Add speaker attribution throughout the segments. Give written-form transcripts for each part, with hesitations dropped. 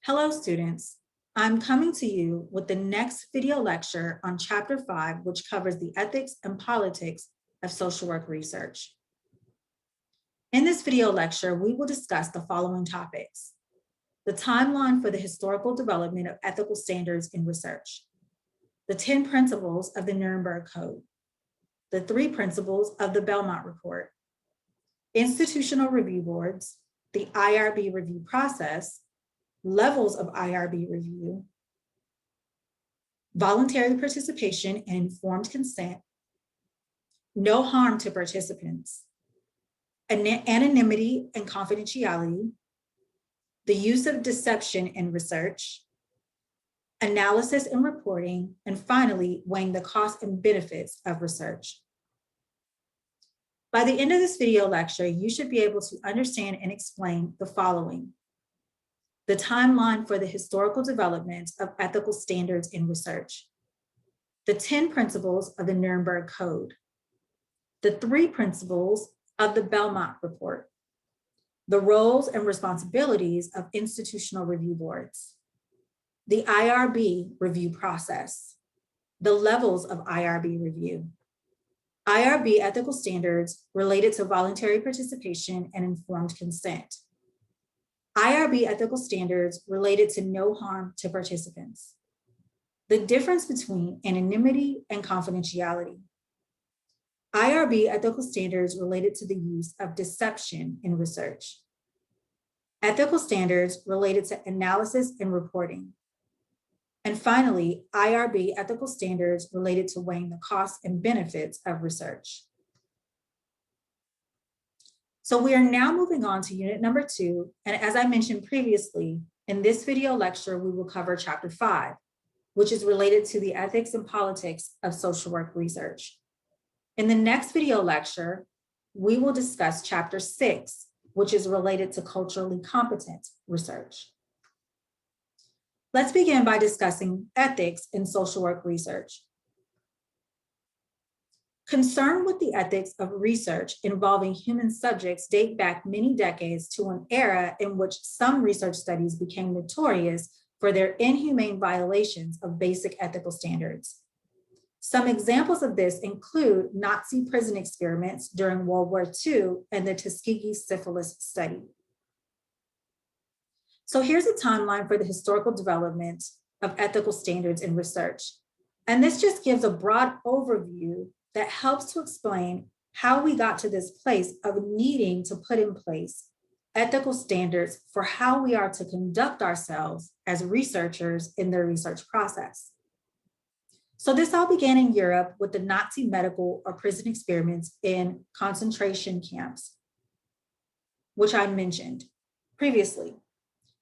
Speaker 1: Hello, students. I'm coming to you with the next video lecture on Chapter 5, which covers the ethics and politics of social work research. In this video lecture, we will discuss the following topics: the timeline for the historical development of ethical standards in research, the 10 principles of the Nuremberg Code, the 3 principles of the Belmont Report, institutional review boards, the IRB review process, levels of IRB review, voluntary participation and informed consent, no harm to participants, anonymity and confidentiality, the use of deception in research, analysis and reporting, and finally, weighing the costs and benefits of research. By the end of this video lecture, you should be able to understand and explain the following: the timeline for the historical development of ethical standards in research, the 10 principles of the Nuremberg Code, the 3 principles of the Belmont Report, the roles and responsibilities of institutional review boards, the IRB review process, the levels of IRB review, IRB ethical standards related to voluntary participation and informed consent, IRB ethical standards related to no harm to participants, the difference between anonymity and confidentiality, IRB ethical standards related to the use of deception in research, ethical standards related to analysis and reporting, and finally, IRB ethical standards related to weighing the costs and benefits of research. So we are now moving on to unit number 2. And as I mentioned previously, in this video lecture, we will cover chapter 5, which is related to the ethics and politics of social work research. In the next video lecture, we will discuss chapter 6, which is related to culturally competent research. Let's begin by discussing ethics in social work research. Concern with the ethics of research involving human subjects date back many decades to an era in which some research studies became notorious for their inhumane violations of basic ethical standards. Some examples of this include Nazi prison experiments during World War II and the Tuskegee syphilis study. So here's a timeline for the historical development of ethical standards in research. And this just gives a broad overview that helps to explain how we got to this place of needing to put in place ethical standards for how we are to conduct ourselves as researchers in their research process. So this all began in Europe with the Nazi medical or prison experiments in concentration camps, which I mentioned previously,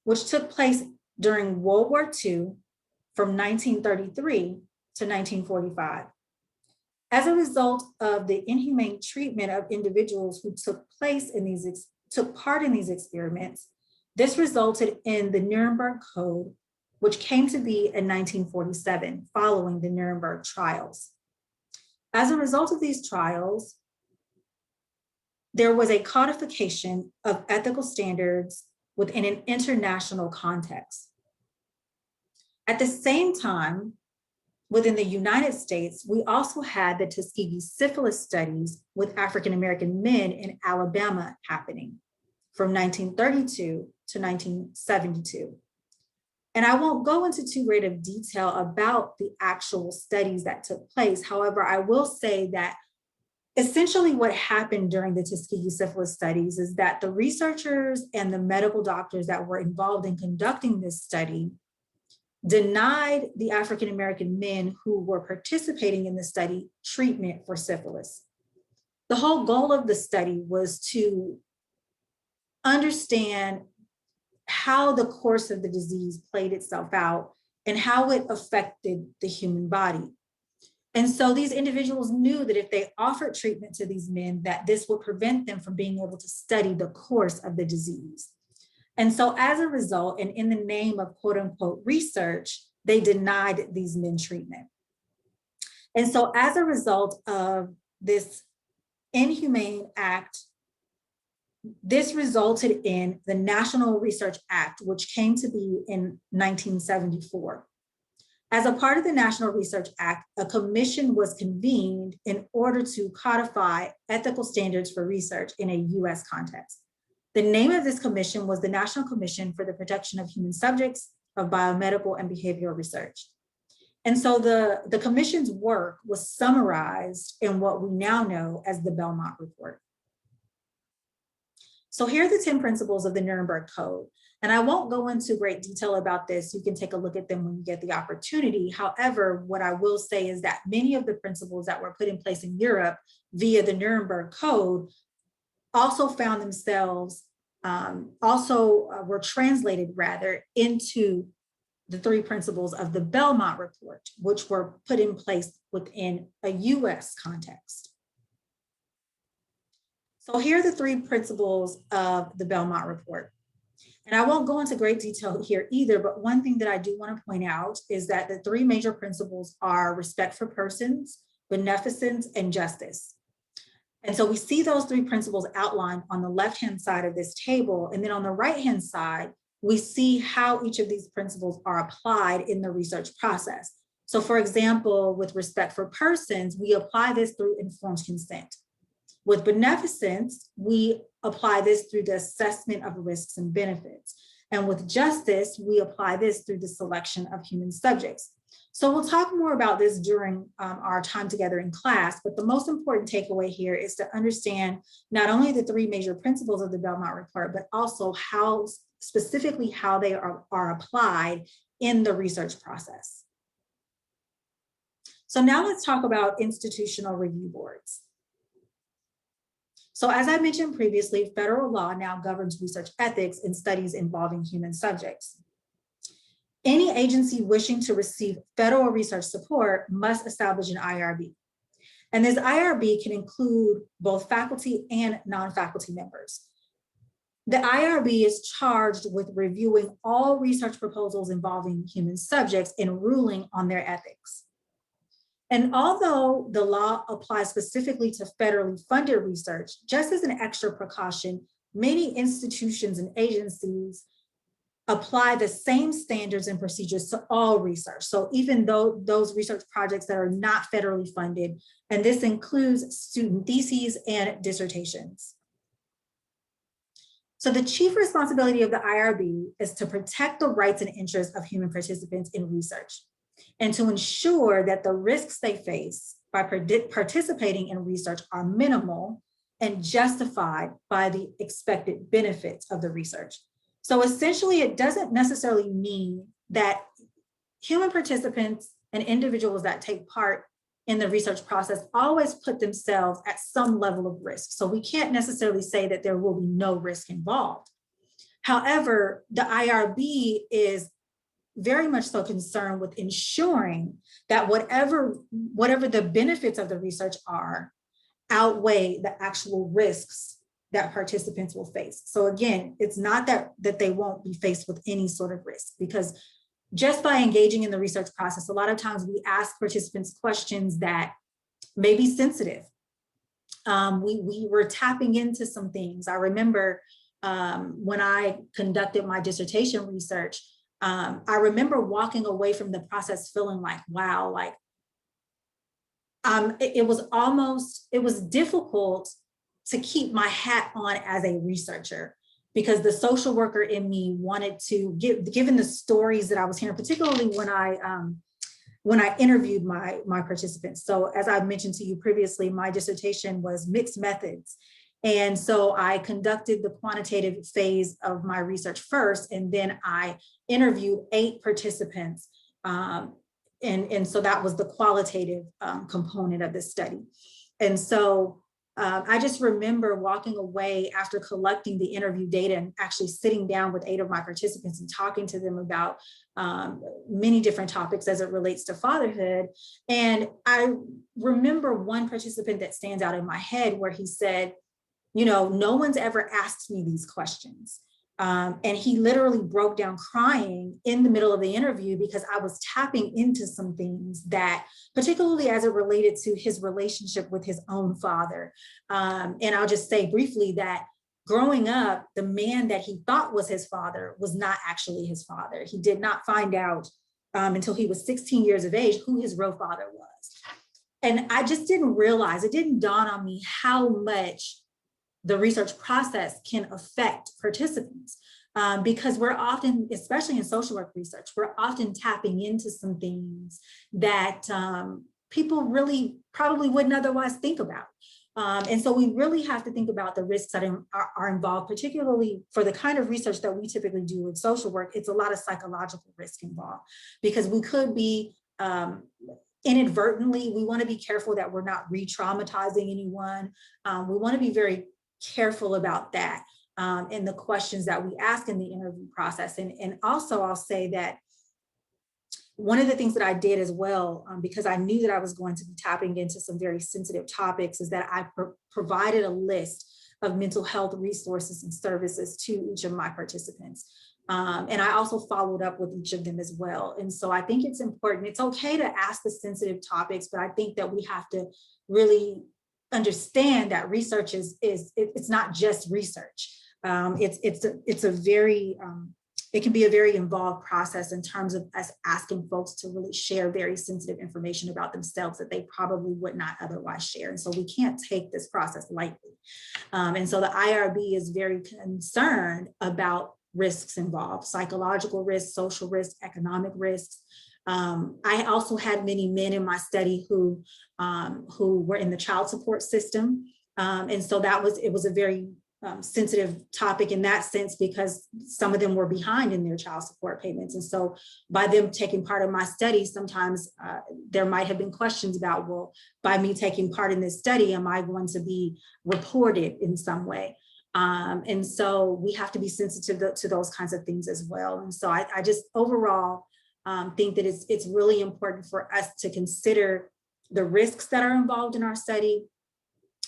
Speaker 1: which took place during World War II from 1933 to 1945. As a result of the inhumane treatment of individuals who took part in these experiments, this resulted in the Nuremberg Code, which came to be in 1947 following the Nuremberg trials. As a result of these trials, there was a codification of ethical standards within an international context. At the same time, within the United States, we also had the Tuskegee syphilis studies with African-American men in Alabama happening from 1932 to 1972. And I won't go into too great of detail about the actual studies that took place. However, I will say that essentially what happened during the Tuskegee syphilis studies is that the researchers and the medical doctors that were involved in conducting this study denied the African-American men who were participating in the study treatment for syphilis. The whole goal of the study was to understand how the course of the disease played itself out and how it affected the human body. And so these individuals knew that if they offered treatment to these men, that this would prevent them from being able to study the course of the disease. And so as a result, and in the name of quote unquote research, they denied these men treatment. And so as a result of this inhumane act this resulted in the National Research Act, which came to be in 1974. As a part of the National Research Act, a commission was convened in order to codify ethical standards for research in a US context. The name of this commission was the National Commission for the Protection of Human Subjects of Biomedical and Behavioral Research. And so the commission's work was summarized in what we now know as the Belmont Report. So here are the 10 principles of the Nuremberg Code. And I won't go into great detail about this. You can take a look at them when you get the opportunity. However, what I will say is that many of the principles that were put in place in Europe via the Nuremberg Code also found themselves, were translated rather into the 3 principles of the Belmont Report, which were put in place within a US context. So here are the 3 principles of the Belmont Report. And I won't go into great detail here either, but one thing that I do want to point out is that the 3 major principles are respect for persons, beneficence, and justice. And so we see those 3 principles outlined on the left-hand side of this table. And then on the right-hand side, we see how each of these principles are applied in the research process. So for example, with respect for persons, we apply this through informed consent. With beneficence, we apply this through the assessment of risks and benefits. And with justice, we apply this through the selection of human subjects. So we'll talk more about this during our time together in class, but the most important takeaway here is to understand not only the 3 major principles of the Belmont Report, but also how specifically how they are applied in the research process. So now let's talk about institutional review boards. So as I mentioned previously, federal law now governs research ethics in studies involving human subjects. Any agency wishing to receive federal research support must establish an IRB. And this IRB can include both faculty and non-faculty members. The IRB is charged with reviewing all research proposals involving human subjects and ruling on their ethics. And although the law applies specifically to federally funded research, just as an extra precaution, many institutions and agencies apply the same standards and procedures to all research. So even though those research projects that are not federally funded, and this includes student theses and dissertations. So the chief responsibility of the IRB is to protect the rights and interests of human participants in research, and to ensure that the risks they face by participating in research are minimal and justified by the expected benefits of the research. So essentially, it doesn't necessarily mean that human participants and individuals that take part in the research process always put themselves at some level of risk. So we can't necessarily say that there will be no risk involved. However, the IRB is very much so concerned with ensuring that whatever the benefits of the research are outweigh the actual risks that participants will face. So again, it's not that they won't be faced with any sort of risk, because just by engaging in the research process, a lot of times we ask participants questions that may be sensitive. We were tapping into some things. I remember when I conducted my dissertation research, I remember walking away from the process feeling like, wow, like it was difficult to keep my hat on as a researcher, because the social worker in me wanted to given the stories that I was hearing, particularly when I interviewed my participants. So as I mentioned to you previously, my dissertation was mixed methods. And so I conducted the quantitative phase of my research first, and then I interviewed 8 participants. And so that was the qualitative component of the study. And so I just remember walking away after collecting the interview data and actually sitting down with 8 of my participants and talking to them about many different topics as it relates to fatherhood. And I remember one participant that stands out in my head where he said, you know, no one's ever asked me these questions. And he literally broke down crying in the middle of the interview because I was tapping into some things that, particularly as it related to his relationship with his own father. And I'll just say briefly that growing up, the man that he thought was his father was not actually his father. He did not find out until he was 16 years of age who his real father was. And I just didn't realize, it didn't dawn on me how much the research process can affect participants. Because we're often, especially in social work research, we're often tapping into some things that people really probably wouldn't otherwise think about. And so we really have to think about the risks that are involved, particularly for the kind of research that we typically do in social work. It's a lot of psychological risk involved, because we could be inadvertently, we want to be careful that we're not re-traumatizing anyone. We want to be very careful about that in the questions that we ask in the interview process. And also I'll say that one of the things that I did as well, because I knew that I was going to be tapping into some very sensitive topics, is that I provided a list of mental health resources and services to each of my participants. And I also followed up with each of them as well. And so I think it's important. It's okay to ask the sensitive topics, but I think that we have to really understand that research it's not just research. It's a very, it can be a very involved process in terms of us asking folks to really share very sensitive information about themselves that they probably would not otherwise share. And so we can't take this process lightly. And so the IRB is very concerned about risks involved: psychological risks, social risks, economic risks. I also had many men in my study who were in the child support system. And so it was a very sensitive topic in that sense, because some of them were behind in their child support payments. And so by them taking part in my study, sometimes there might have been questions about, well, by me taking part in this study, am I going to be reported in some way? And so we have to be sensitive to those kinds of things as well. And so I just overall think that it's really important for us to consider the risks that are involved in our study,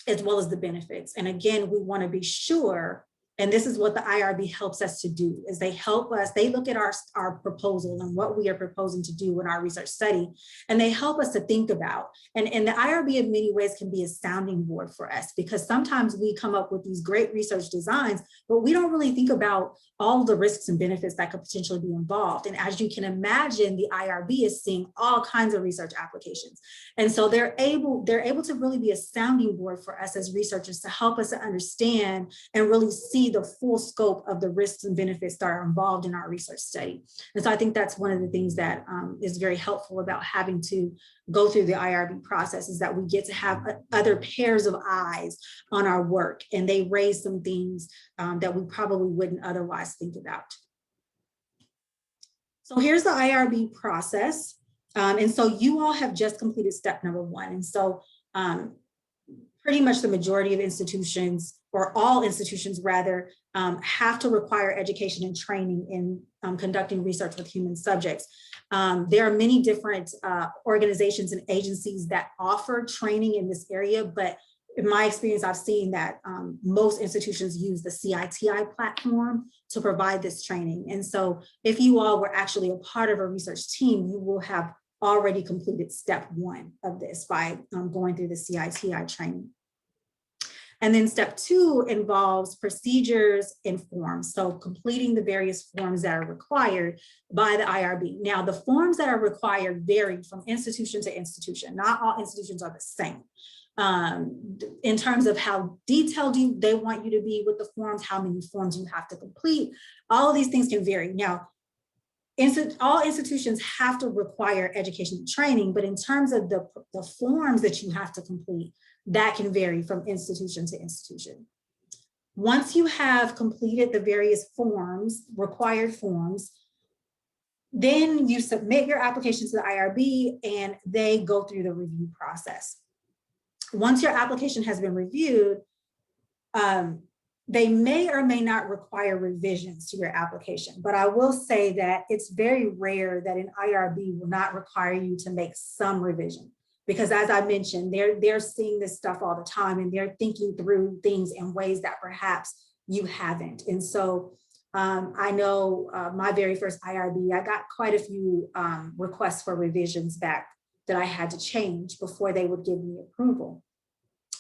Speaker 1: as well as the benefits. And again, we want to be sure, and this is what the IRB helps us to do, is they help us, they look at our proposal and what we are proposing to do in our research study, and they help us to think about, and the IRB in many ways can be a sounding board for us, because sometimes we come up with these great research designs, but we don't really think about all the risks and benefits that could potentially be involved. And as you can imagine, the IRB is seeing all kinds of research applications. And so they're able to really be a sounding board for us as researchers, to help us to understand and really see the full scope of the risks and benefits that are involved in our research study. And so I think that's one of the things that is very helpful about having to go through the IRB process, is that we get to have other pairs of eyes on our work, and they raise some things that we probably wouldn't otherwise think about. So here's the IRB process. And so you all have just completed step number 1. And so pretty much the majority of institutions, or all institutions rather, have to require education and training in conducting research with human subjects. There are many different organizations and agencies that offer training in this area, but in my experience, I've seen that most institutions use the CITI platform to provide this training. And so if you all were actually a part of a research team, you will have already completed step 1 of this by going through the CITI training. And then step 2 involves procedures and forms. So completing the various forms that are required by the IRB. Now, the forms that are required vary from institution to institution. Not all institutions are the same. In terms of how detailed they want you to be with the forms, how many forms you have to complete, all of these things can vary. Now, all institutions have to require education and training, but in terms of the forms that you have to complete, that can vary from institution to institution. Once you have completed the various forms, required forms, then you submit your application to the IRB and they go through the review process. Once your application has been reviewed, they may or may not require revisions to your application, but I will say that it's very rare that an IRB will not require you to make some revision, because as I mentioned, they're seeing this stuff all the time, and they're thinking through things in ways that perhaps you haven't. And so I know my very first IRB, I got quite a few requests for revisions back that I had to change before they would give me approval.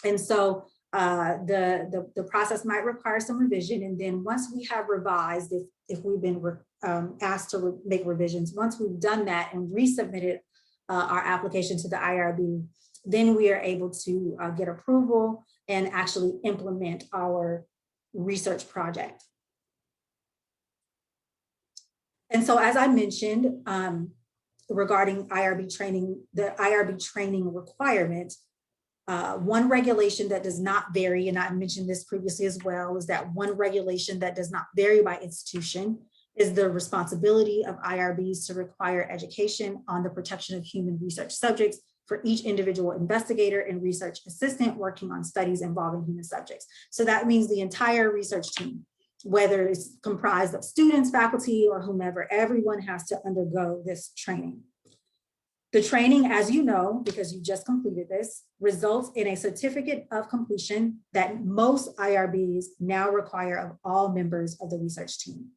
Speaker 1: And so The process might require some revision. And then once we have revised, if we've been asked to make revisions, once we've done that and resubmitted our application to the IRB, then we are able to get approval and actually implement our research project. And so, as I mentioned, regarding IRB training, the IRB training requirement, one regulation that does not vary, and I mentioned this previously as well, is that one regulation that does not vary by institution is the responsibility of IRBs to require education on the protection of human research subjects for each individual investigator and research assistant working on studies involving human subjects. So that means the entire research team, whether it's comprised of students, faculty, or whomever, everyone has to undergo this training. The training, as you know, because you just completed this, results in a certificate of completion that most IRBs now require of all members of the research team.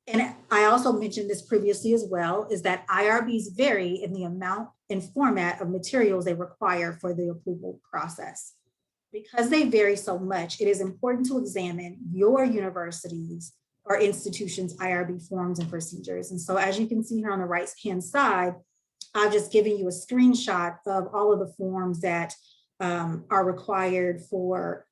Speaker 1: And I also mentioned this previously as well, is that IRBs vary in the amount and format of materials they require for the approval process. Because they vary so much, it is important to examine your university's or institutions' IRB forms and procedures. And so as you can see here on the right-hand side, I've just given you a screenshot of all of the forms that are required for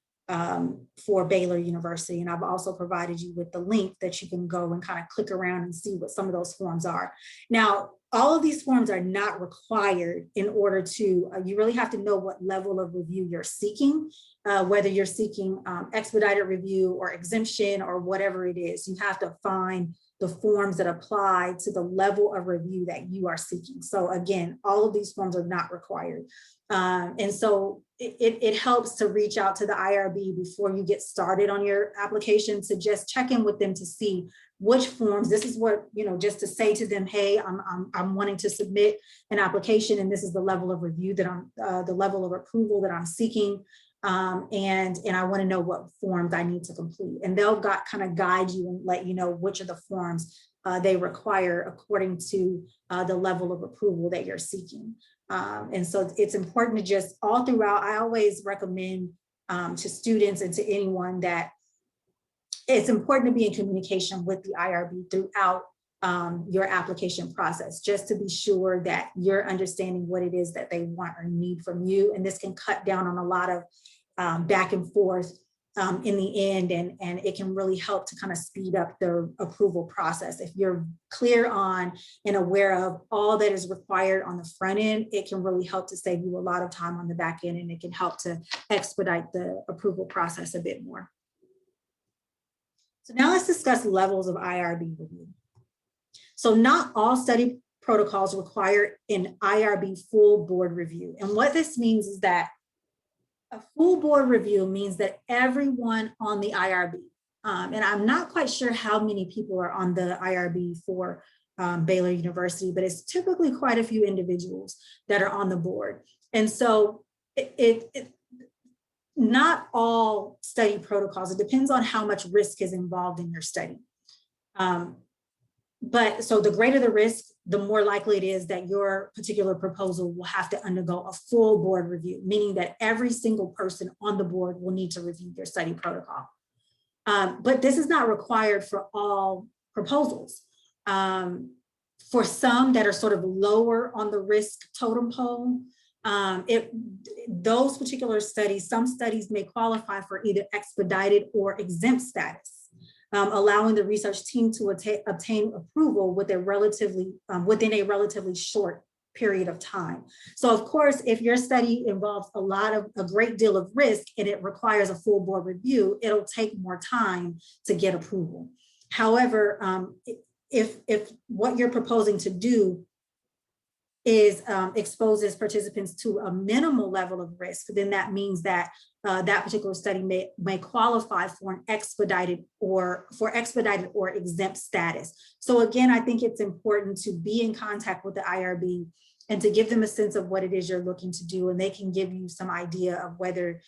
Speaker 1: Baylor University. And I've also provided you with the link that you can go and kind of click around and see what some of those forms are. Now, all of these forms are not required in order to, you really have to know what level of review you're seeking, whether you're seeking expedited review or exemption or whatever it is. You have to find the forms that apply to the level of review that you are seeking. So again, all of these forms are not required. And so it helps to reach out to the IRB before you get started on your application, to just check in with them to see which forms. This is what, just to say to them, hey, I'm wanting to submit an application, and this is the level of review that I'm, the level of approval that I'm seeking. And I want to know what forms I need to complete. And they'll kind of guide you and let you know which of the forms they require according to the level of approval that you're seeking. And so it's important to just all throughout, I always recommend to students and to anyone that it's important to be in communication with the IRB throughout your application process, just to be sure that you're understanding what it is that they want or need from you. And this can cut down on a lot of back and forth in the end, and it can really help to kind of speed up the approval process. If you're clear on and aware of all that is required on the front end, it can really help to save you a lot of time on the back end, and it can help to expedite the approval process a bit more. So now let's discuss levels of IRB review. So not all study protocols require an IRB full board review. And what this means is that a full board review means that everyone on the IRB, and I'm not quite sure how many people are on the IRB for Baylor University, but it's typically quite a few individuals that are on the board. And so not all study protocols, it depends on how much risk is involved in your study. But so the greater the risk, the more likely it is that your particular proposal will have to undergo a full board review, meaning that every single person on the board will need to review your study protocol. But this is not required for all proposals. For some that are sort of lower on the risk totem pole, those particular studies, some studies may qualify for either expedited or exempt status. Allowing the research team to obtain approval with within a relatively short period of time. So of course, if your study involves a great deal of risk and it requires a full board review, it'll take more time to get approval. However, if what you're proposing to do is exposes participants to a minimal level of risk, then that means that that particular study may qualify for an expedited or exempt status. So again, I think it's important to be in contact with the IRB and to give them a sense of what it is you're looking to do, and they can give you some idea of whether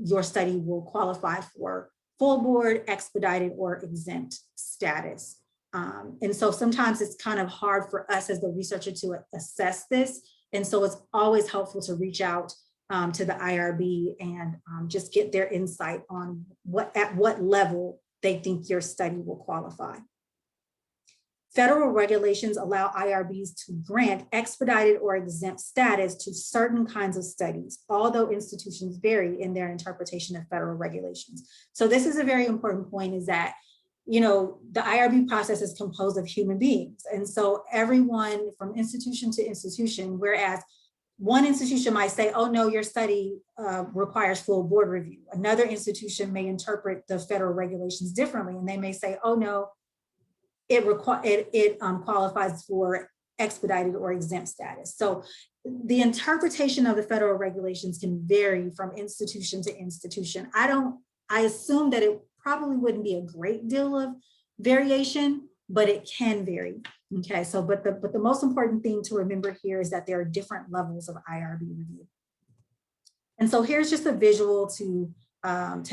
Speaker 1: your study will qualify for full board, expedited, or exempt status. And so sometimes it's kind of hard for us as the researcher to assess this. And so it's always helpful to reach out to the IRB and just get their insight on at what level they think your study will qualify. Federal regulations allow IRBs to grant expedited or exempt status to certain kinds of studies, although institutions vary in their interpretation of federal regulations. So this is a very important point, is that, you know, the IRB process is composed of human beings. And so everyone from institution to institution, whereas one institution might say, oh no, your study requires full board review. Another institution may interpret the federal regulations differently, and they may say, oh no, it qualifies for expedited or exempt status. So the interpretation of the federal regulations can vary from institution to institution. I assume that it probably wouldn't be a great deal of variation, but it can vary. Okay, so but the most important thing to remember here is that there are different levels of IRB review. And so here's just a visual to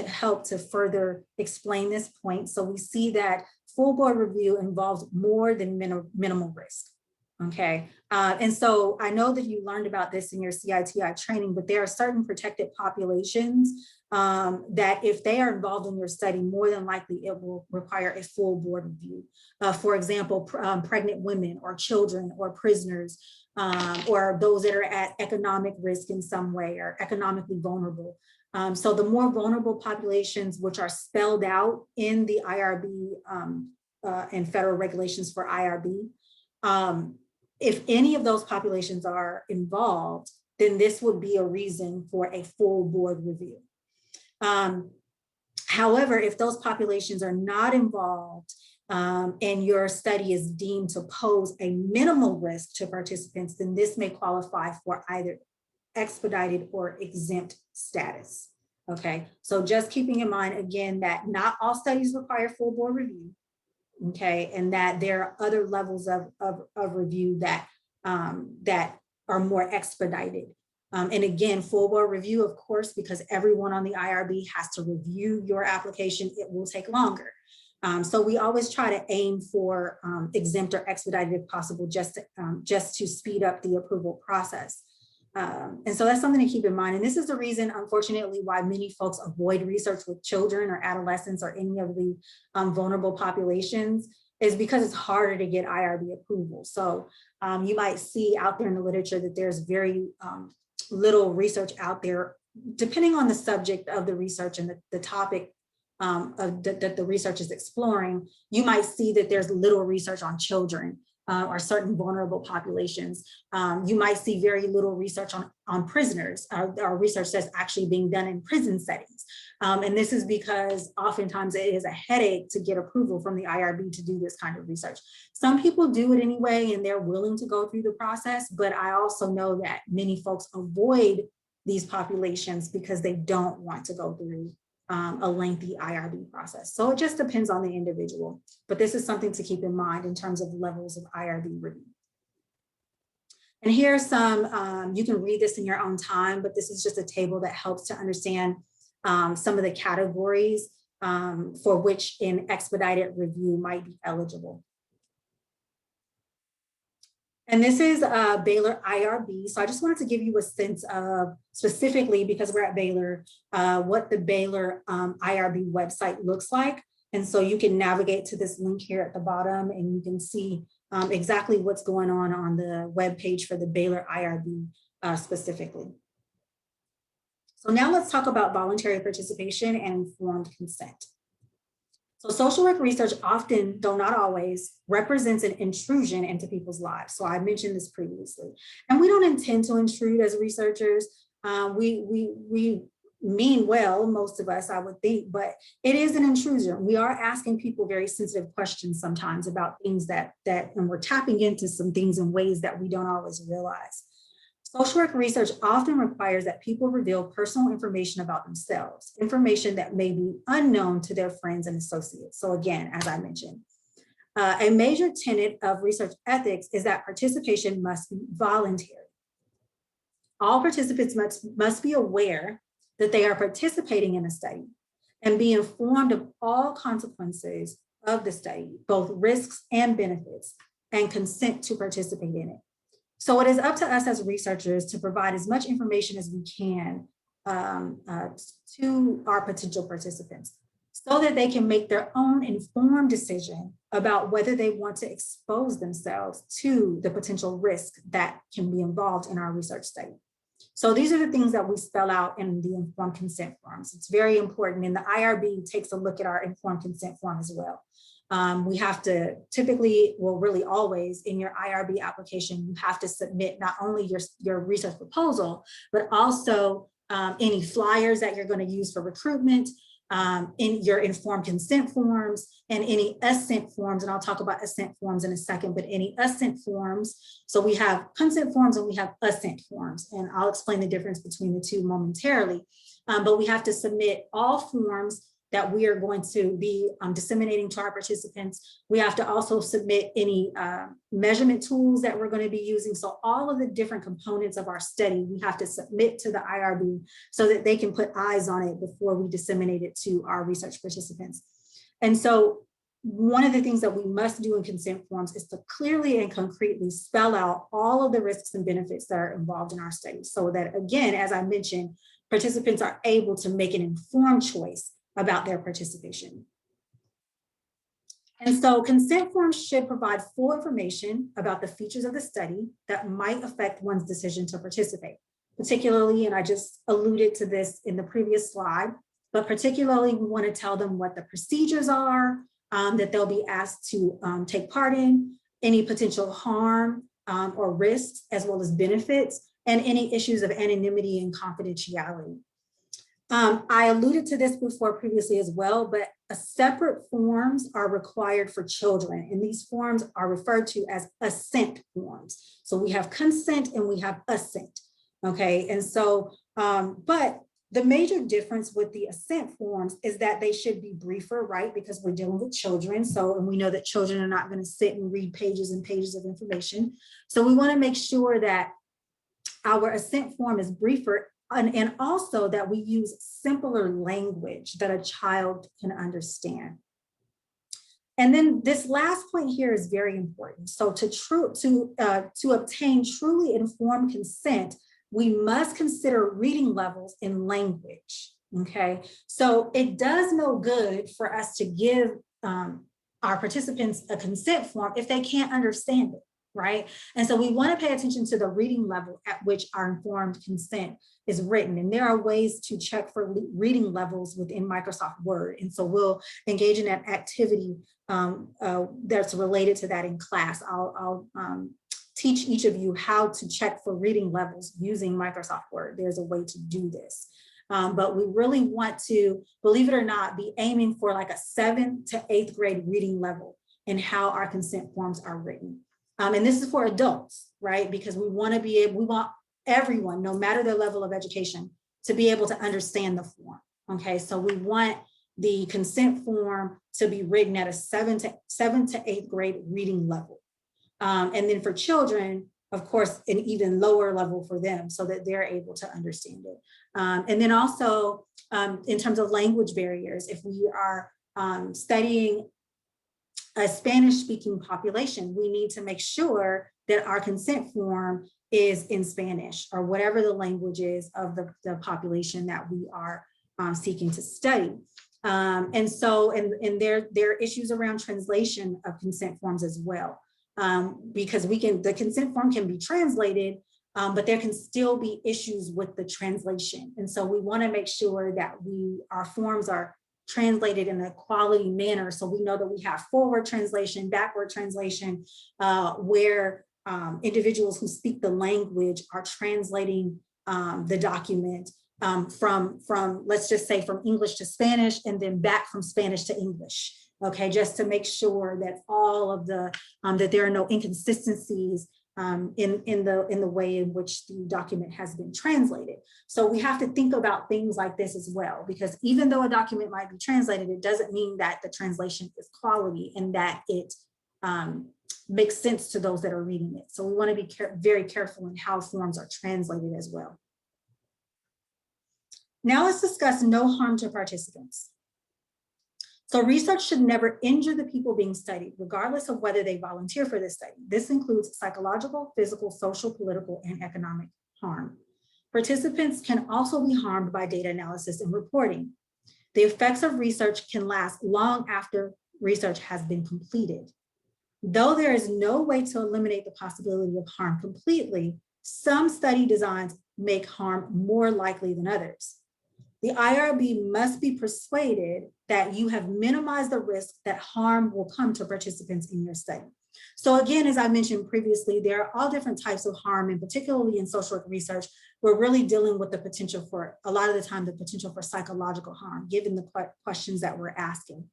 Speaker 1: help to further explain this point. So we see that full board review involves more than minimal risk. Okay, and so I know that you learned about this in your CITI training, but there are certain protected populations that if they are involved in your study, more than likely it will require a full board review. For example, pregnant women or children or prisoners, or those that are at economic risk in some way or economically vulnerable. So the more vulnerable populations, which are spelled out in the IRB and federal regulations for IRB, if any of those populations are involved, then this would be a reason for a full board review. However, if those populations are not involved and your study is deemed to pose a minimal risk to participants, then this may qualify for either expedited or exempt status. Okay, so just keeping in mind again that not all studies require full board review. Okay, and that there are other levels of review that that are more expedited. And again, full board review, of course, because everyone on the IRB has to review your application, it will take longer. So we always try to aim for exempt or expedited if possible, just to speed up the approval process. And so that's something to keep in mind. And this is the reason, unfortunately, why many folks avoid research with children or adolescents or any of the vulnerable populations, is because it's harder to get IRB approval. So you might see out there in the literature that there's very little research out there, depending on the subject of the research and the topic that the research is exploring. You might see that there's little research on children or certain vulnerable populations. You might see very little research on prisoners, or research that's actually being done in prison settings. And this is because oftentimes it is a headache to get approval from the IRB to do this kind of research. Some people do it anyway, and they're willing to go through the process, but I also know that many folks avoid these populations because they don't want to go through a lengthy IRB process. So it just depends on the individual, but this is something to keep in mind in terms of levels of IRB review. And here's some, you can read this in your own time, but this is just a table that helps to understand some of the categories for which an expedited review might be eligible. And this is Baylor IRB. So I just wanted to give you a sense of, specifically because we're at Baylor, what the Baylor IRB website looks like. And so you can navigate to this link here at the bottom and you can see exactly what's going on the web page for the Baylor IRB specifically. So now let's talk about voluntary participation and informed consent. So social work research often, though not always, represents an intrusion into people's lives. So I mentioned this previously. And we don't intend to intrude as researchers. We mean well, most of us, I would think, but it is an intrusion. We are asking people very sensitive questions sometimes about things that and we're tapping into some things in ways that we don't always realize. Social work research often requires that people reveal personal information about themselves, information that may be unknown to their friends and associates. So again, as I mentioned, a major tenet of research ethics is that participation must be voluntary. All participants must be aware that they are participating in a study and be informed of all consequences of the study, both risks and benefits, and consent to participate in it. So it is up to us as researchers to provide as much information as we can to our potential participants so that they can make their own informed decision about whether they want to expose themselves to the potential risk that can be involved in our research study. So these are the things that we spell out in the informed consent forms. It's very important, and the IRB takes a look at our informed consent form as well. We have to typically, well, really always in your IRB application, you have to submit not only your research proposal, but also any flyers that you're going to use for recruitment, in your informed consent forms, and any assent forms. And I'll talk about assent forms in a second, but any assent forms. So we have consent forms and we have assent forms, and I'll explain the difference between the two momentarily. But we have to submit all forms that we are going to be disseminating to our participants. We have to also submit any measurement tools that we're going to be using. So all of the different components of our study, we have to submit to the IRB so that they can put eyes on it before we disseminate it to our research participants. And so one of the things that we must do in consent forms is to clearly and concretely spell out all of the risks and benefits that are involved in our study, so that, again, as I mentioned, participants are able to make an informed choice about their participation. And so consent forms should provide full information about the features of the study that might affect one's decision to participate. Particularly, and I just alluded to this in the previous slide, but particularly we want to tell them what the procedures are that they'll be asked to take part in, any potential harm or risks, as well as benefits, and any issues of anonymity and confidentiality. I alluded to this before previously as well, but separate forms are required for children, and these forms are referred to as assent forms. So we have consent and we have assent, okay? And so, but the major difference with the assent forms is that they should be briefer, right? Because we're dealing with children. So, and we know that children are not going to sit and read pages and pages of information. So we want to make sure that our assent form is briefer, and also that we use simpler language that a child can understand. And then this last point here is very important. So to obtain truly informed consent, we must consider reading levels in language, okay? So it does no good for us to give our participants a consent form if they can't understand it, right? And so we want to pay attention to the reading level at which our informed consent is written. And there are ways to check for reading levels within Microsoft Word. And so we'll engage in that activity that's related to that in class. I'll teach each of you how to check for reading levels using Microsoft Word. There's a way to do this. But we really want to, believe it or not, be aiming for like a 7th to 8th grade reading level in how our consent forms are written. And this is for adults, right? Because we want to be able, we want everyone, no matter their level of education, to be able to understand the form, okay? So we want the consent form to be written at a 7th to 8th grade reading level. And then for children, of course, an even lower level for them so that they're able to understand it. And then also in terms of language barriers, if we are studying a Spanish-speaking population, we need to make sure that our consent form is in Spanish or whatever the language is of the population that we are seeking to study. And so, and there are issues around translation of consent forms as well, because the consent form can be translated, but there can still be issues with the translation. And so we want to make sure that our forms are translated in a quality manner. So we know that we have forward translation, backward translation, where individuals who speak the language are translating the document from, let's just say, from English to Spanish and then back from Spanish to English. Okay, just to make sure that all of the, that there are no inconsistencies in the way in which the document has been translated. So we have to think about things like this as well, because even though a document might be translated, it doesn't mean that the translation is quality and that it makes sense to those that are reading it. So we want to be very careful in how forms are translated as well. Now let's discuss no harm to participants. So research should never injure the people being studied, regardless of whether they volunteer for this study. This includes psychological, physical, social, political, and economic harm. Participants can also be harmed by data analysis and reporting. The effects of research can last long after research has been completed. Though there is no way to eliminate the possibility of harm completely, some study designs make harm more likely than others. The IRB must be persuaded that you have minimized the risk that harm will come to participants in your study. So again, as I mentioned previously, there are all different types of harm, and particularly in social work research, we're really dealing with the potential for, a lot of the time, the potential for psychological harm, given the questions that we're asking.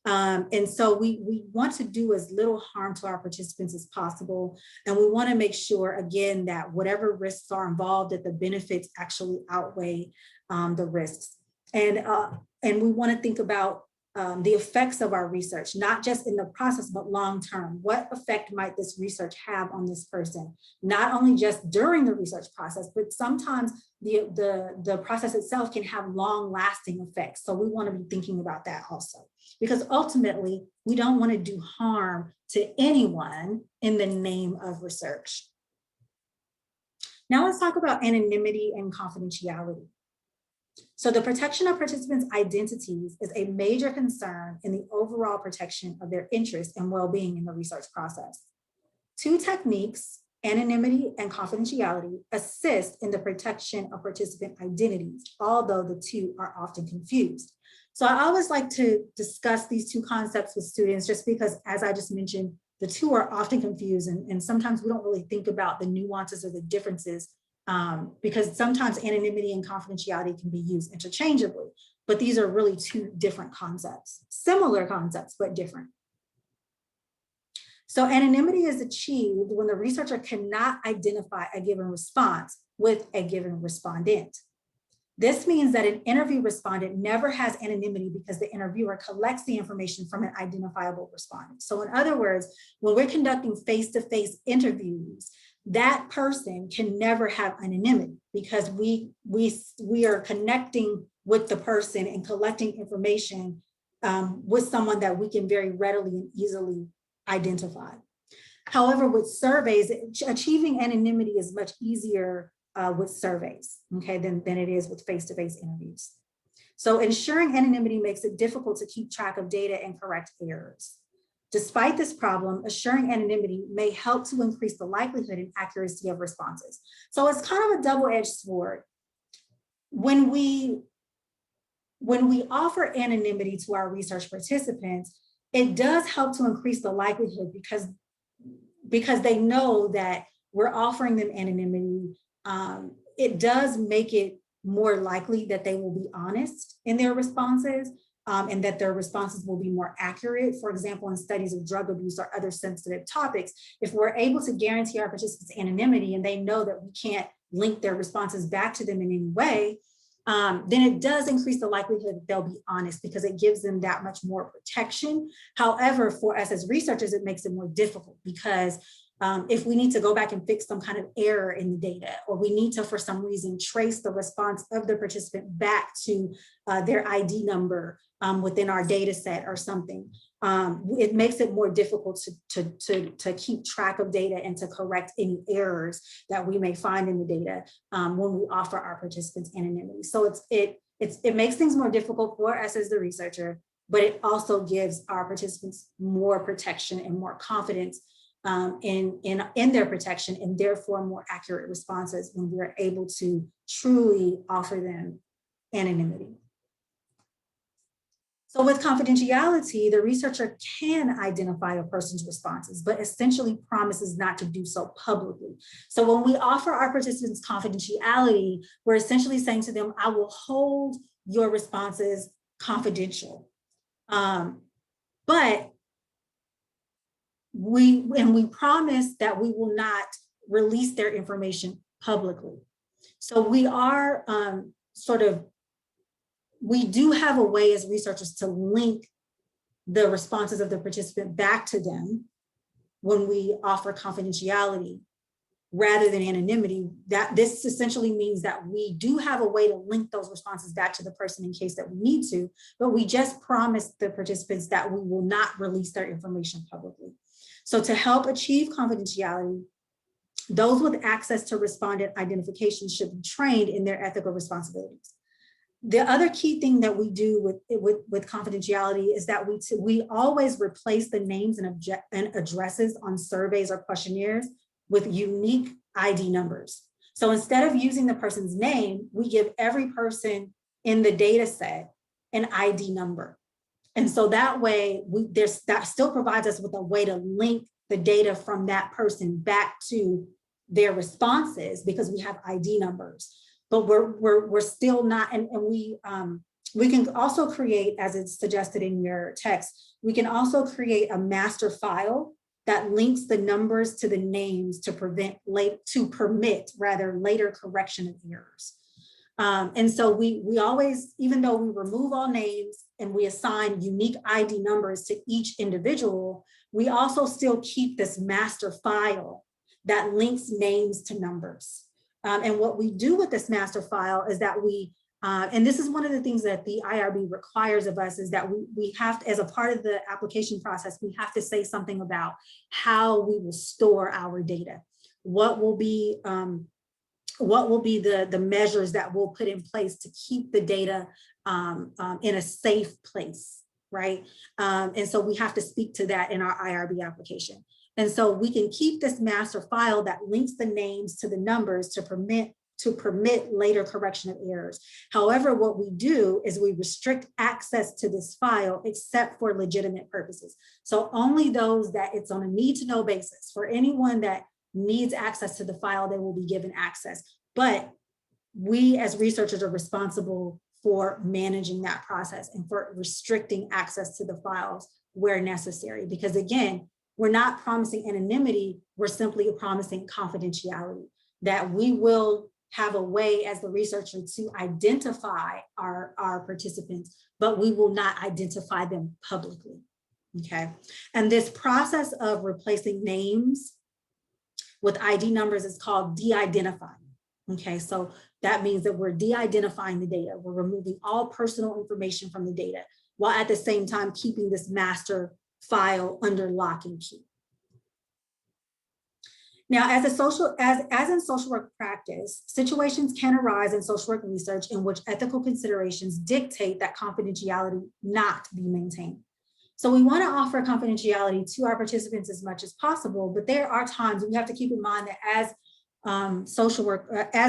Speaker 1: And so we want to do as little harm to our participants as possible. And we want to make sure, again, that whatever risks are involved, that the benefits actually outweigh the risks. And we want to think about the effects of our research, not just in the process, but long-term. What effect might this research have on this person? Not only just during the research process, but sometimes the process itself can have long-lasting effects. So we want to be thinking about that also, because ultimately we don't want to do harm to anyone in the name of research. Now let's talk about anonymity and confidentiality. So the protection of participants' identities is a major concern in the overall protection of their interests and well-being in the research process. Two techniques, anonymity and confidentiality, assist in the protection of participant identities, although the two are often confused. So I always like to discuss these two concepts with students, just because, as I just mentioned, the two are often confused, and sometimes we don't really think about the nuances or the differences, because sometimes anonymity and confidentiality can be used interchangeably, but these are really two different concepts, similar concepts, but different. So anonymity is achieved when the researcher cannot identify a given response with a given respondent. This means that an interview respondent never has anonymity because the interviewer collects the information from an identifiable respondent. So in other words, when we're conducting face-to-face interviews, that person can never have anonymity, because we are connecting with the person and collecting information with someone that we can very readily and easily identify. However, with surveys, achieving anonymity is much easier with surveys, okay, than it is with face-to-face interviews. So ensuring anonymity makes it difficult to keep track of data and correct errors. Despite this problem, assuring anonymity may help to increase the likelihood and accuracy of responses. So it's kind of a double-edged sword. When we offer anonymity to our research participants, it does help to increase the likelihood, because they know that we're offering them anonymity. It does make it more likely that they will be honest in their responses, and that their responses will be more accurate. For example, in studies of drug abuse or other sensitive topics, if we're able to guarantee our participants anonymity and they know that we can't link their responses back to them in any way, then it does increase the likelihood that they'll be honest, because it gives them that much more protection. However, for us as researchers, it makes it more difficult, because if we need to go back and fix some kind of error in the data, or we need to, for some reason, trace the response of the participant back to their ID number within our data set or something, it makes it more difficult to keep track of data and to correct any errors that we may find in the data when we offer our participants anonymity. So it makes things more difficult for us as the researcher, but it also gives our participants more protection and more confidence in their protection, and therefore more accurate responses when we're able to truly offer them anonymity. So with confidentiality, the researcher can identify a person's responses, but essentially promises not to do so publicly. So when we offer our participants confidentiality, we're essentially saying to them, I will hold your responses confidential. But we promise that we will not release their information publicly. So we are we do have a way as researchers to link the responses of the participant back to them when we offer confidentiality. rather than anonymity, that this essentially means that we do have a way to link those responses back to the person in case that we need to, but we just promise the participants that we will not release their information publicly. So to help achieve confidentiality, those with access to respondent identification should be trained in their ethical responsibilities. The other key thing that we do with confidentiality is that we always replace the names and addresses on surveys or questionnaires with unique ID numbers. So instead of using the person's name, we give every person in the data set an ID number. And so that way, that still provides us with a way to link the data from that person back to their responses because we have ID numbers. But we're still not, and we can also create, as it's suggested in your text, we can also create a master file that links the numbers to the names to permit later correction of errors. And so we always, even though we remove all names and we assign unique ID numbers to each individual, we also still keep this master file that links names to numbers. And what we do with this master file is that and this is one of the things that the IRB requires of us, is that we have to, as a part of the application process, we have to say something about how we will store our data. What will be the measures that we'll put in place to keep the data in a safe place, right? And so we have to speak to that in our IRB application. And so we can keep this master file that links the names to the numbers to permit later correction of errors. However, what we do is we restrict access to this file except for legitimate purposes. So only those that it's on a need to know basis. For anyone that needs access to the file, they will be given access. But we as researchers are responsible for managing that process and for restricting access to the files where necessary. Because again, we're not promising anonymity, we're simply promising confidentiality, that we will have a way as the researcher to identify our participants, but we will not identify them publicly, okay? And this process of replacing names with ID numbers is called de-identifying, okay? So that means that we're de-identifying the data. We're removing all personal information from the data, while at the same time keeping this master file under lock and key. Now, as in social work practice, situations can arise in social work research in which ethical considerations dictate that confidentiality not be maintained. So we want to offer confidentiality to our participants as much as possible, but there are times we have to keep in mind that as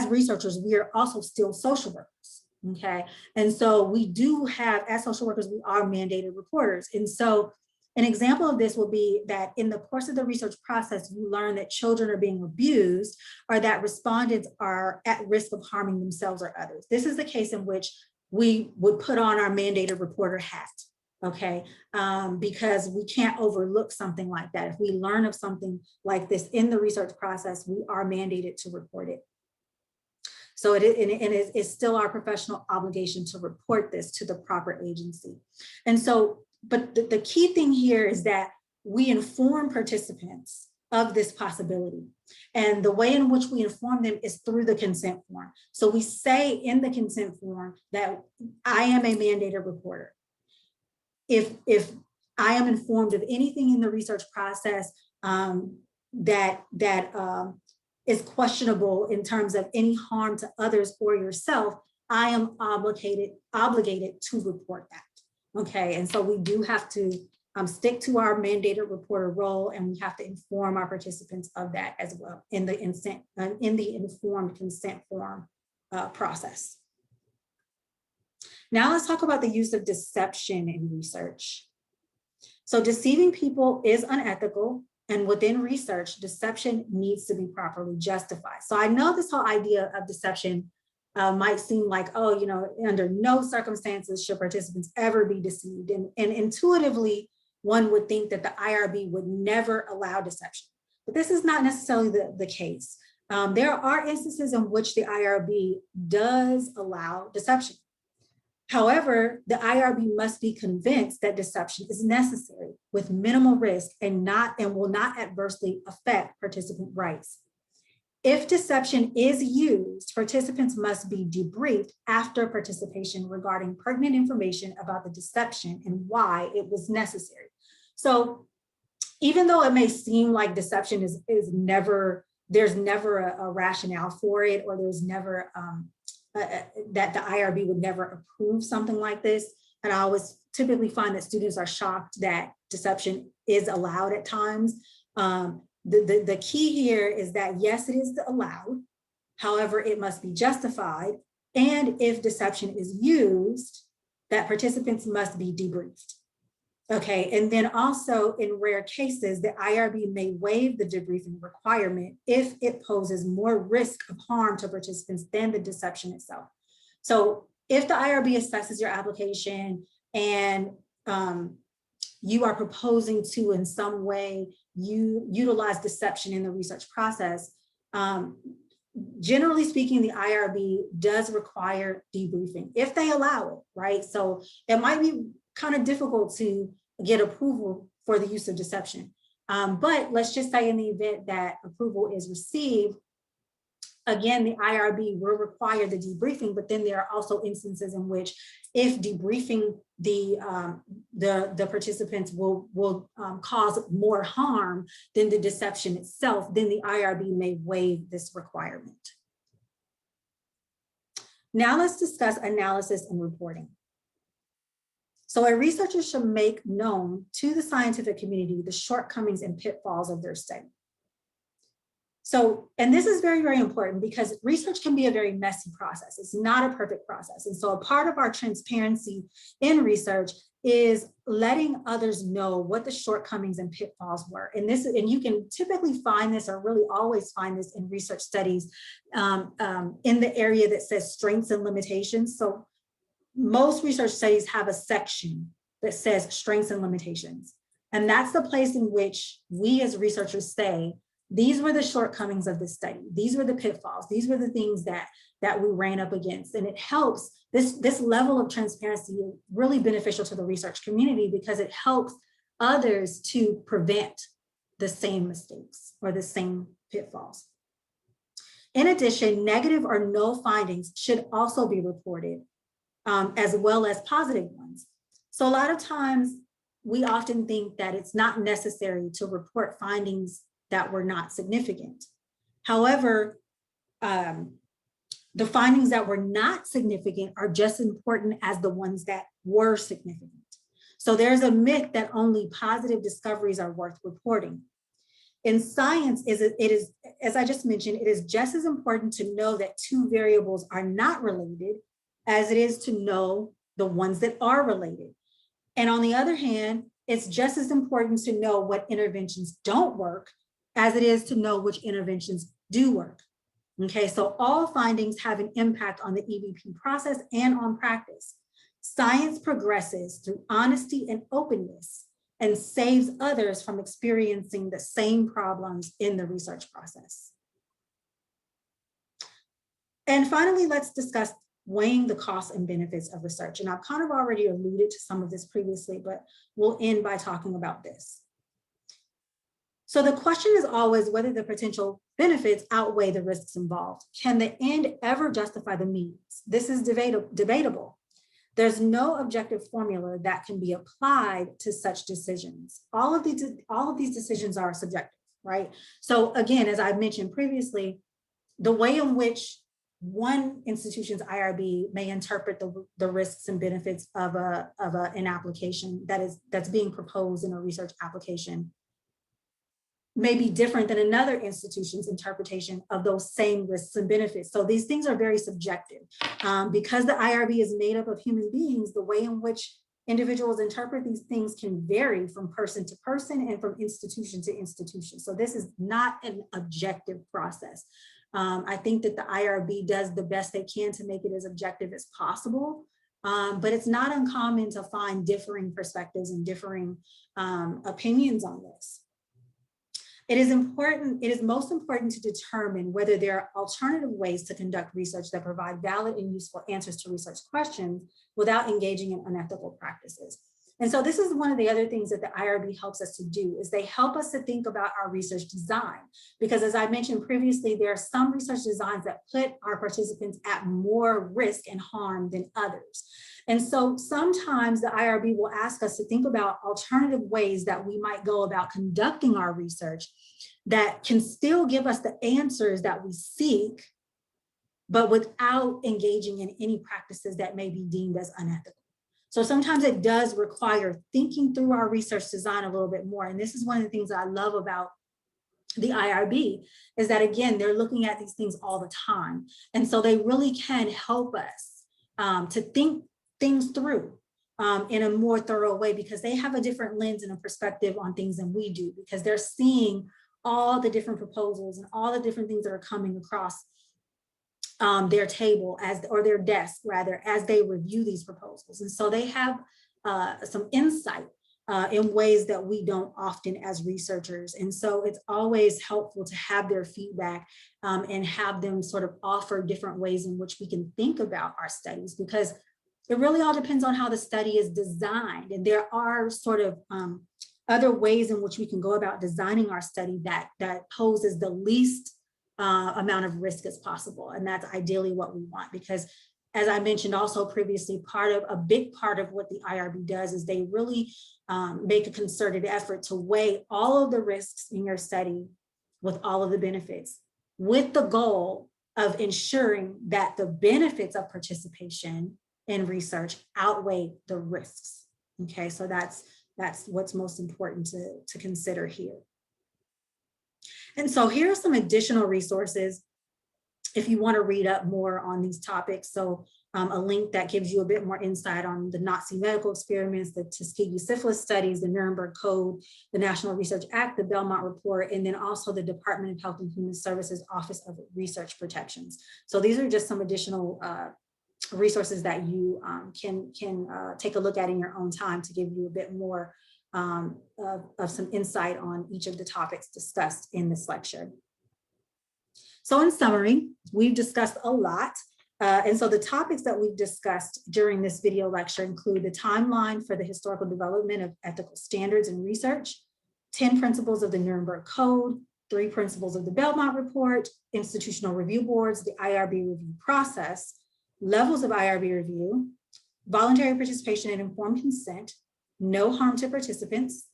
Speaker 1: researchers, we are also still social workers, okay? And so we do have, as social workers, we are mandated reporters. And so an example of this will be that in the course of the research process, you learn that children are being abused or that respondents are at risk of harming themselves or others. This is the case in which we would put on our mandated reporter hat, okay? Because we can't overlook something like that. If we learn of something like this in the research process, we are mandated to report it. So it's still our professional obligation to report this to the proper agency. And so, but the key thing here is that we inform participants of this possibility. And the way in which we inform them is through the consent form. So we say in the consent form that I am a mandated reporter. If I am informed of anything in the research process that is questionable in terms of any harm to others or yourself, I am obligated to report that. Okay, and so we do have to stick to our mandated reporter role, and we have to inform our participants of that as well in the informed consent form process. Now let's talk about the use of deception in research. So deceiving people is unethical, and within research, deception needs to be properly justified. So I know this whole idea of deception might seem like, oh, you know, under no circumstances should participants ever be deceived. And intuitively, one would think that the IRB would never allow deception. But this is not necessarily the case. There are instances in which the IRB does allow deception. However, the IRB must be convinced that deception is necessary with minimal risk and will not adversely affect participant rights. If deception is used, participants must be debriefed after participation regarding pertinent information about the deception and why it was necessary. So even though it may seem like deception is never, there's never a rationale for it, or there's never, that the IRB would never approve something like this. And I always typically find that students are shocked that deception is allowed at times. The key here is that yes, it is allowed. However, it must be justified. And if deception is used, that participants must be debriefed. Okay, and then also in rare cases, the IRB may waive the debriefing requirement if it poses more risk of harm to participants than the deception itself. So if the IRB assesses your application and you are proposing to in some way you utilize deception in the research process, generally speaking, the IRB does require debriefing if they allow it, right? So it might be kind of difficult to get approval for the use of deception. But let's just say in the event that approval is received, again, the IRB will require the debriefing, but then there are also instances in which if debriefing the participants will cause more harm than the deception itself, then the IRB may waive this requirement. Now let's discuss analysis and reporting. So a researcher should make known to the scientific community the shortcomings and pitfalls of their study. So, and this is very, very important because research can be a very messy process. It's not a perfect process. And so a part of our transparency in research is letting others know what the shortcomings and pitfalls were. And you can typically find this, or really always find this in research studies in the area that says strengths and limitations. So most research studies have a section that says strengths and limitations. And that's the place in which we as researchers say, these were the shortcomings of this study. These were the pitfalls. These were the things that we ran up against. And it helps, this level of transparency is really beneficial to the research community because it helps others to prevent the same mistakes or the same pitfalls. In addition, negative or no findings should also be reported, as well as positive ones. So a lot of times we often think that it's not necessary to report findings that were not significant. However, the findings that were not significant are just as important as the ones that were significant. So there's a myth that only positive discoveries are worth reporting. In science, it is, as I just mentioned, it is just as important to know that two variables are not related as it is to know the ones that are related. And on the other hand, it's just as important to know what interventions don't work as it is to know which interventions do work. Okay, so all findings have an impact on the EBP process and on practice. Science progresses through honesty and openness and saves others from experiencing the same problems in the research process. And finally, let's discuss weighing the costs and benefits of research. And I've kind of already alluded to some of this previously, but we'll end by talking about this. So the question is always whether the potential benefits outweigh the risks involved. Can the end ever justify the means? This is debatable. There's no objective formula that can be applied to such decisions. All of these decisions are subjective, right? So again, as I mentioned previously, the way in which one institution's IRB may interpret the risks and benefits of an application that's being proposed in a research application may be different than another institution's interpretation of those same risks and benefits. So these things are very subjective. Because the IRB is made up of human beings, the way in which individuals interpret these things can vary from person to person and from institution to institution. So this is not an objective process. I think that the IRB does the best they can to make it as objective as possible, but it's not uncommon to find differing perspectives and differing opinions on this. It is most important to determine whether there are alternative ways to conduct research that provide valid and useful answers to research questions without engaging in unethical practices. And so this is one of the other things that the IRB helps us to do, is they help us to think about our research design. Because as I mentioned previously, there are some research designs that put our participants at more risk and harm than others. And so sometimes the IRB will ask us to think about alternative ways that we might go about conducting our research that can still give us the answers that we seek, but without engaging in any practices that may be deemed as unethical. So sometimes it does require thinking through our research design a little bit more. And this is one of the things that I love about the IRB, is that, again, they're looking at these things all the time. And so they really can help us to think things through in a more thorough way, because they have a different lens and a perspective on things than we do, because they're seeing all the different proposals and all the different things that are coming across their table or their desk rather, as they review these proposals. And so they have some insight in ways that we don't often as researchers. And so it's always helpful to have their feedback and have them sort of offer different ways in which we can think about our studies, because it really all depends on how the study is designed. And there are sort of other ways in which we can go about designing our study that poses the least amount of risk as possible. And that's ideally what we want, because as I mentioned also previously, a big part of what the IRB does is they really make a concerted effort to weigh all of the risks in your study with all of the benefits, with the goal of ensuring that the benefits of participation in research outweigh the risks. Okay, so that's what's most important to consider here. And so here are some additional resources if you want to read up more on these topics. So a link that gives you a bit more insight on the Nazi medical experiments, the Tuskegee syphilis studies, the Nuremberg Code, the National Research Act, the Belmont Report, and then also the Department of Health and Human Services Office of Research Protections. So these are just some additional resources that you can take a look at in your own time to give you a bit more of some insight on each of the topics discussed in this lecture. So in summary, we've discussed a lot. And so the topics that we've discussed during this video lecture include the timeline for the historical development of ethical standards in research, 10 principles of the Nuremberg Code, 3 principles of the Belmont Report, institutional review boards, the IRB review process, levels of IRB review, voluntary participation and informed consent, no harm to participants,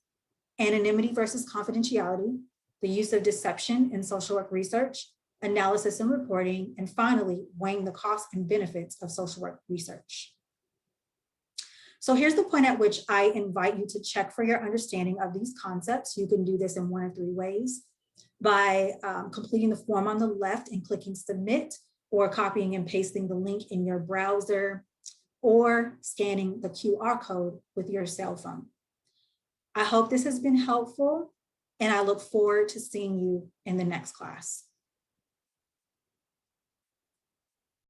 Speaker 1: anonymity versus confidentiality, the use of deception in social work research, analysis and reporting, and finally, weighing the costs and benefits of social work research. So here's the point at which I invite you to check for your understanding of these concepts. You can do this in 1 of 3 ways: by completing the form on the left and clicking submit, or copying and pasting the link in your browser, or scanning the QR code with your cell phone. I hope this has been helpful, and I look forward to seeing you in the next class.